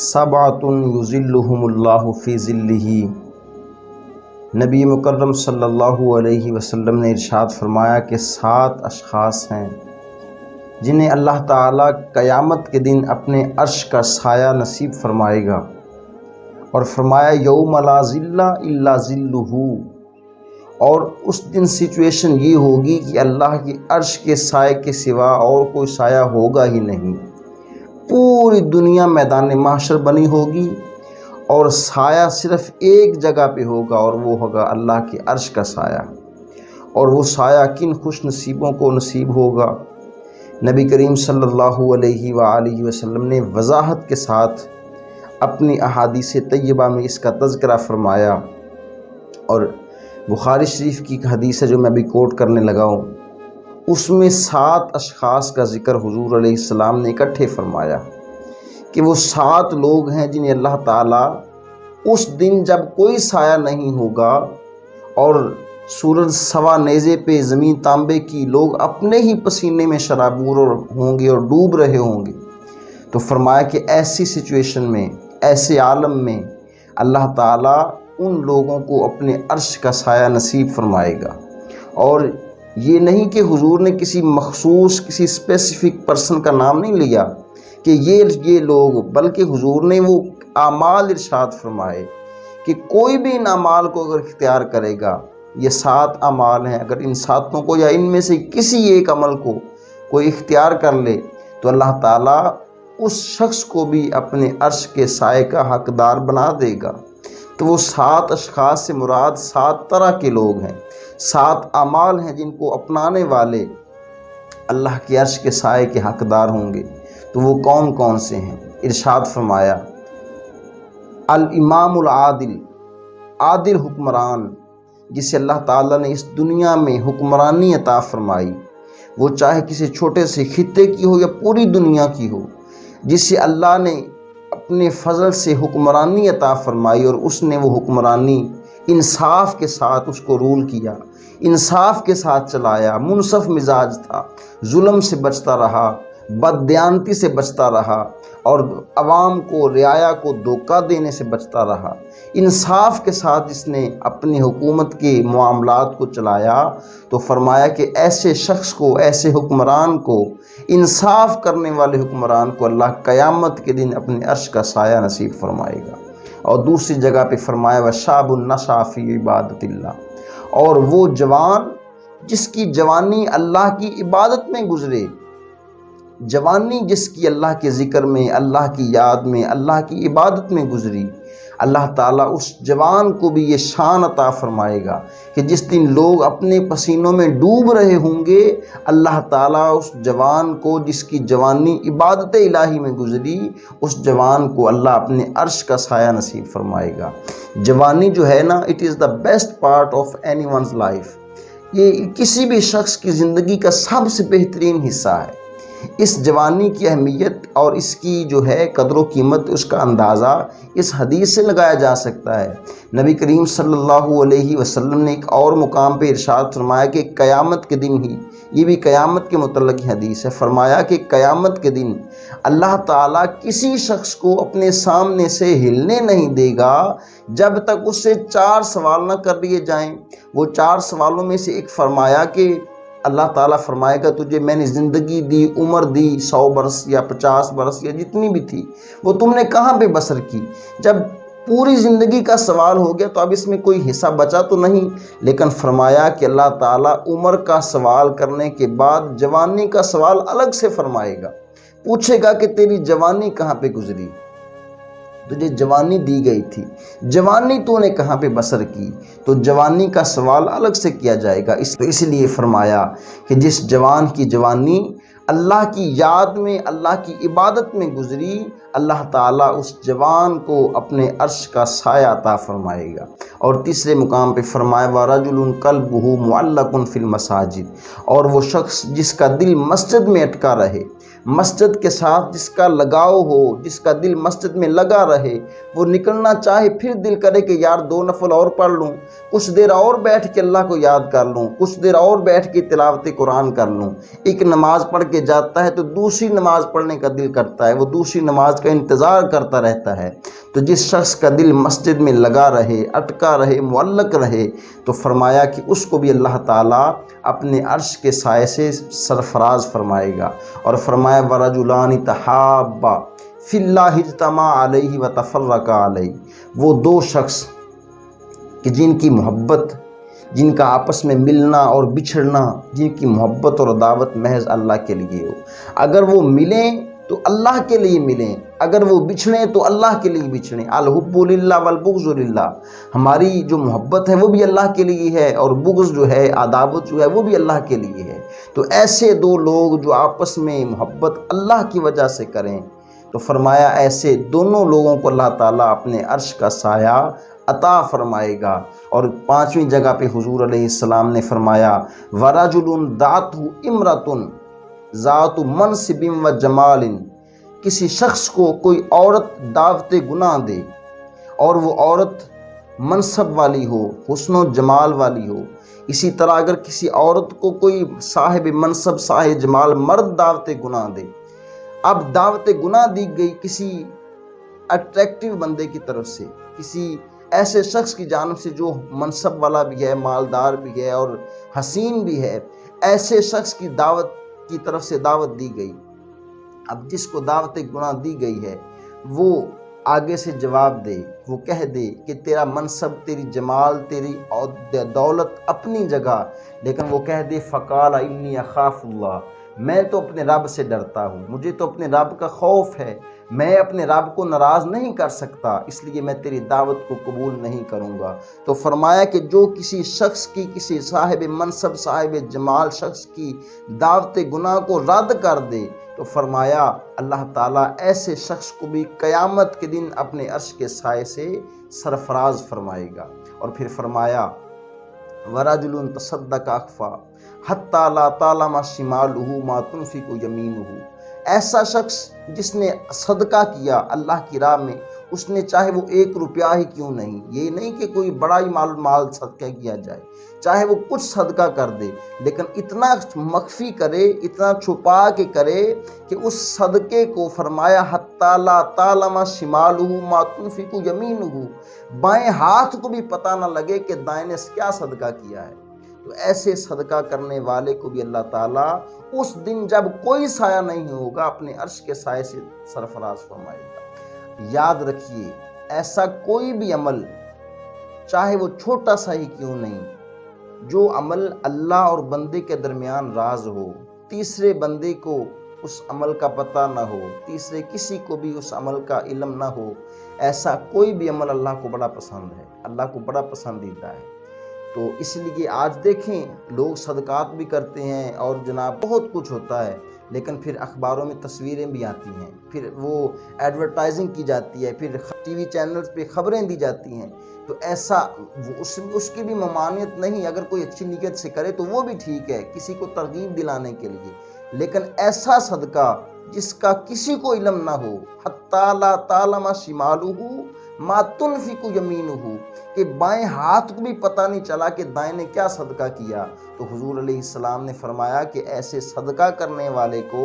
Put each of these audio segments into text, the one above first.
سبعۃ یظلھم اللہ فی ظلہ۔ نبی مکرم صلی اللہ علیہ وسلم نے ارشاد فرمایا کہ 7 اشخاص ہیں جنہیں اللہ تعالیٰ قیامت کے دن اپنے عرش کا سایہ نصیب فرمائے گا، اور فرمایا یوم لا ظل الا ظلہ، اور اس دن سچویشن یہ ہوگی کہ اللہ کے عرش کے سائے کے سوا اور کوئی سایہ ہوگا ہی نہیں۔ پوری دنیا میدان محشر بنی ہوگی اور سایہ صرف ایک جگہ پہ ہوگا، اور وہ ہوگا اللہ کے عرش کا سایہ۔ اور وہ سایہ کن خوش نصیبوں کو نصیب ہوگا؟ نبی کریم صلی اللہ علیہ وآلہ وسلم نے وضاحت کے ساتھ اپنی احادیث طیبہ میں اس کا تذکرہ فرمایا، اور بخاری شریف کی ایک حدیث ہے جو میں ابھی کوٹ کرنے لگا ہوں، اس میں 7 اشخاص کا ذکر حضور علیہ السلام نے اکٹھے فرمایا کہ وہ 7 لوگ ہیں جنہیں اللہ تعالیٰ اس دن جب کوئی سایہ نہیں ہوگا اور سورج سوا نیزے پہ زمین تانبے کی، لوگ اپنے ہی پسینے میں شرابور ہوں گے اور ڈوب رہے ہوں گے، تو فرمایا کہ ایسی سچویشن میں، ایسے عالم میں اللہ تعالیٰ ان لوگوں کو اپنے عرش کا سایہ نصیب فرمائے گا۔ اور یہ نہیں کہ حضور نے کسی مخصوص، کسی اسپیسیفک پرسن کا نام نہیں لیا کہ یہ لوگ، بلکہ حضور نے وہ اعمال ارشاد فرمائے کہ کوئی بھی ان اعمال کو اگر اختیار کرے گا، یہ 7 اعمال ہیں، اگر ان 7 کو یا ان میں سے کسی ایک عمل کو کوئی اختیار کر لے تو اللہ تعالیٰ اس شخص کو بھی اپنے عرش کے سائے کا حقدار بنا دے گا۔ تو وہ 7 اشخاص سے مراد 7 طرح کے لوگ ہیں، 7 اعمال ہیں جن کو اپنانے والے اللہ کے عرش کے سائے کے حقدار ہوں گے۔ تو وہ کون کون سے ہیں؟ ارشاد فرمایا الامام العادل، عادل حکمران جسے اللہ تعالیٰ نے اس دنیا میں حکمرانی عطا فرمائی، وہ چاہے کسی چھوٹے سے خطے کی ہو یا پوری دنیا کی ہو، جسے اللہ نے اپنے فضل سے حکمرانی عطا فرمائی، اور اس نے وہ حکمرانی انصاف کے ساتھ اس کو رول کیا، انصاف کے ساتھ چلایا، منصف مزاج تھا، ظلم سے بچتا رہا، بددیانتی سے بچتا رہا، اور عوام کو، رعایا کو دھوکہ دینے سے بچتا رہا۔ انصاف کے ساتھ اس نے اپنی حکومت کے معاملات کو چلایا، تو فرمایا کہ ایسے شخص کو، ایسے حکمران کو، انصاف کرنے والے حکمران کو اللہ قیامت کے دن اپنے عرش کا سایہ نصیب فرمائے گا۔ اور دوسری جگہ پہ فرمایا وَشَابٌ نَشَأَ فِي عِبَادَةِ اللَّهِ، اور وہ جوان جس کی جوانی اللہ کی عبادت میں گزرے، جوانی جس کی اللہ کے ذکر میں، اللہ کی یاد میں، اللہ کی عبادت میں گزری، اللہ تعالیٰ اس جوان کو بھی یہ شان عطا فرمائے گا کہ جس دن لوگ اپنے پسینوں میں ڈوب رہے ہوں گے، اللہ تعالیٰ اس جوان کو، جس کی جوانی عبادت الہی میں گزری، اس جوان کو اللہ اپنے عرش کا سایہ نصیب فرمائے گا۔ جوانی جو ہے نا، it is the best part of any one's life, یہ کسی بھی شخص کی زندگی کا سب سے بہترین حصہ ہے۔ اس جوانی کی اہمیت اور اس کی جو ہے قدر و قیمت، اس کا اندازہ اس حدیث سے لگایا جا سکتا ہے۔ نبی کریم صلی اللہ علیہ وسلم نے ایک اور مقام پہ ارشاد فرمایا کہ قیامت کے دن ہی، یہ بھی قیامت کے متعلق حدیث ہے، فرمایا کہ قیامت کے دن اللہ تعالیٰ کسی شخص کو اپنے سامنے سے ہلنے نہیں دے گا جب تک اس سے 4 سوال نہ کر لیے جائیں۔ وہ 4 سوالوں میں سے ایک فرمایا کہ اللہ تعالیٰ فرمائے گا تجھے میں نے زندگی دی، عمر دی، 100 برس یا 50 برس یا جتنی بھی تھی، وہ تم نے کہاں پہ بسر کی؟ جب پوری زندگی کا سوال ہو گیا تو اب اس میں کوئی حصہ بچا تو نہیں، لیکن فرمایا کہ اللہ تعالیٰ عمر کا سوال کرنے کے بعد جوانی کا سوال الگ سے فرمائے گا، پوچھے گا کہ تیری جوانی کہاں پہ گزری، تجھے جوانی دی گئی تھی، جوانی تو نے کہاں پہ بسر کی؟ تو جوانی کا سوال الگ سے کیا جائے گا۔ اس لیے فرمایا کہ جس جوان کی جوانی اللہ کی یاد میں، اللہ کی عبادت میں گزری، اللہ تعالیٰ اس جوان کو اپنے عرش کا سایہ عطا فرمائے گا۔ اور تیسرے مقام پہ فرمایا وَرَجُلٌ قَلْبُهُ مُعَلَّقٌ فِي الْمَسَاجِدِ، اور وہ شخص جس کا دل مسجد میں اٹکا رہے، مسجد کے ساتھ جس کا لگاؤ ہو، جس کا دل مسجد میں لگا رہے، وہ نکلنا چاہے پھر دل کرے کہ یار 2 نفل اور پڑھ لوں، کچھ دیر اور بیٹھ کے اللہ کو یاد کر لوں، کچھ دیر اور بیٹھ کے تلاوت قرآن کر لوں۔ ایک نماز پڑھ کے جاتا ہے تو دوسری نماز پڑھنے کا دل کرتا ہے، وہ دوسری نماز کا انتظار کرتا رہتا ہے۔ تو جس شخص کا دل مسجد میں لگا رہے، اٹکا رہے، معلق رہے، تو فرمایا کہ اس کو بھی اللہ تعالیٰ اپنے عرش کے سائے سے سرفراز فرمائے گا۔ اور فرمایا وَرَجُلَانِ تَحَابَّا فِي اللَّهِ اجْتَمَعَا عَلَيْهِ وَتَفَرَّقَا عَلَيْهِ، وہ 2 شخص کہ جن کی محبت، جن کا آپس میں ملنا اور بچھڑنا، جن کی محبت اور دعوت محض اللہ کے لیے ہو، اگر وہ ملیں تو اللہ کے لیے ملیں، اگر وہ بچھڑیں تو اللہ کے لیے بچھڑیں۔ الحب للہ والبغض للہ، ہماری جو محبت ہے وہ بھی اللہ کے لیے ہے، اور بغض جو ہے، عداوت جو ہے، وہ بھی اللہ کے لیے ہے۔ تو ایسے 2 لوگ جو آپس میں محبت اللہ کی وجہ سے کریں، تو فرمایا ایسے دونوں لوگوں کو اللہ تعالیٰ اپنے عرش کا سایہ عطا فرمائے گا۔ اور 5ویں جگہ پہ حضور علیہ السلام نے فرمایا وَرَجُلٌ دَعَتْهُ امْرَةٌ ذات منصب و جمال، کسی شخص کو کوئی عورت دعوت گناہ دے، اور وہ عورت منصب والی ہو، حسن و جمال والی ہو۔ اسی طرح اگر کسی عورت کو کوئی صاحب منصب، صاحب جمال مرد دعوت گناہ دے، اب دعوت گناہ دی گئی کسی اٹریکٹیو بندے کی طرف سے، کسی ایسے شخص کی جانب سے جو منصب والا بھی ہے، مالدار بھی ہے اور حسین بھی ہے، ایسے شخص کی دعوت کی طرف سے دعوت دی گئی۔ اب جس کو دعوت گناہ دی گئی ہے وہ آگے سے جواب دے، وہ کہہ دے کہ تیرا منصب، تیری جمال، تیری دولت اپنی جگہ، لیکن وہ کہہ دے فقال انی اخاف اللہ، میں تو اپنے رب سے ڈرتا ہوں، مجھے تو اپنے رب کا خوف ہے، میں اپنے رب کو ناراض نہیں کر سکتا، اس لیے میں تیری دعوت کو قبول نہیں کروں گا۔ تو فرمایا کہ جو کسی شخص کی، کسی صاحب منصب، صاحب جمال شخص کی دعوت گناہ کو رد کر دے، تو فرمایا اللہ تعالیٰ ایسے شخص کو بھی قیامت کے دن اپنے عرش کے سائے سے سرفراز فرمائے گا۔ اور پھر فرمایا وَرَجُلٌ تَصَدَّقَ أَخْفَىٰ حَتَّىٰ لَا تَعْلَمَ شِمَالُهُ مَا تُنْفِقُ يَمِينُهُ، ایسا شخص جس نے صدقہ کیا اللہ کی راہ میں، اس نے چاہے وہ 1 روپیہ ہی کیوں نہیں، یہ نہیں کہ کوئی بڑا ہی مال صدقہ کیا جائے، چاہے وہ کچھ صدقہ کر دے، لیکن اتنا مخفی کرے، اتنا چھپا کے کرے کہ اس صدقے کو فرمایا حَتَّىٰ لَا تَعْلَمَ شِمَالُهُ مَا تُنْفِقُ يَمِينُهُ، بائیں ہاتھ کو بھی پتہ نہ لگے کہ دائیں نے کیا صدقہ کیا ہے۔ تو ایسے صدقہ کرنے والے کو بھی اللہ تعالیٰ اس دن جب کوئی سایہ نہیں ہوگا اپنے عرش کے سائے سے سرفراز فرمائے گا۔ یاد رکھیے ایسا کوئی بھی عمل چاہے وہ چھوٹا سا ہی کیوں نہیں، جو عمل اللہ اور بندے کے درمیان راز ہو، تیسرے بندے کو اس عمل کا پتہ نہ ہو، تیسرے کسی کو بھی اس عمل کا علم نہ ہو، ایسا کوئی بھی عمل اللہ کو بڑا پسند ہے، اللہ کو بڑا پسندیدہ ہے۔ تو اس لیے آج دیکھیں لوگ صدقات بھی کرتے ہیں اور جناب بہت کچھ ہوتا ہے، لیکن پھر اخباروں میں تصویریں بھی آتی ہیں، پھر وہ ایڈورٹائزنگ کی جاتی ہے، پھر ٹی وی چینلز پہ خبریں دی جاتی ہیں۔ تو ایسا اس کی بھی ممانعت نہیں، اگر کوئی اچھی نیت سے کرے تو وہ بھی ٹھیک ہے، کسی کو ترغیب دلانے کے لیے، لیکن ایسا صدقہ جس کا کسی کو علم نہ ہو، حَتَّىٰ لَا تَعْلَمَ شِمَالُهُ مَا تُنْفِقُ يَمِينُهُ، کہ بائیں ہاتھ کو بھی پتہ نہیں چلا کہ دائیں نے کیا صدقہ کیا۔ تو حضور علیہ السلام نے فرمایا کہ ایسے صدقہ کرنے والے کو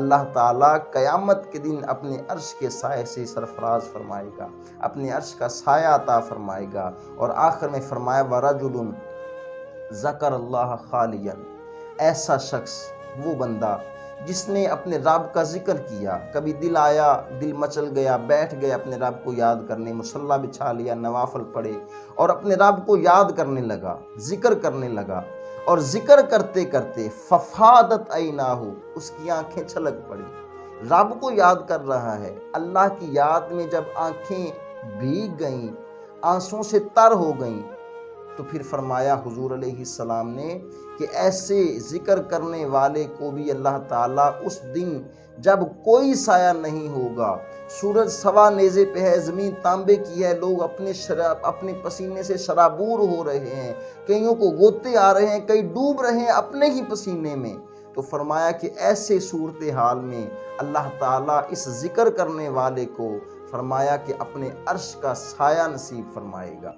اللہ تعالیٰ قیامت کے دن اپنے عرش کے سائے سے سرفراز فرمائے گا، اپنے عرش کا سایہ عطا فرمائے گا۔ اور آخر میں فرمایا وَرَجُلٌ ذَكَرَ اللَّهَ خَالِيًا، ایسا شخص، وہ بندہ جس نے اپنے رب کا ذکر کیا، کبھی دل آیا، دل مچل گیا، بیٹھ گئے اپنے رب کو یاد کرنے، مصلی بچھا لیا، نوافل پڑھے اور اپنے رب کو یاد کرنے لگا، ذکر کرنے لگا، اور ذکر کرتے کرتے ففادت عیناہ، اس کی آنکھیں چھلک پڑی، رب کو یاد کر رہا ہے، اللہ کی یاد میں جب آنکھیں بھیگ گئیں، آنسوں سے تر ہو گئیں، تو پھر فرمایا حضور علیہ السلام نے کہ ایسے ذکر کرنے والے کو بھی اللہ تعالیٰ اس دن جب کوئی سایہ نہیں ہوگا، سورج سوا نیزے پہ ہے، زمین تانبے کی ہے، لوگ اپنے پسینے سے شرابور ہو رہے ہیں، کئیوں کو غوطے آ رہے ہیں، کئی ڈوب رہے ہیں اپنے ہی پسینے میں، تو فرمایا کہ ایسے صورتحال میں اللہ تعالیٰ اس ذکر کرنے والے کو فرمایا کہ اپنے عرش کا سایہ نصیب فرمائے گا۔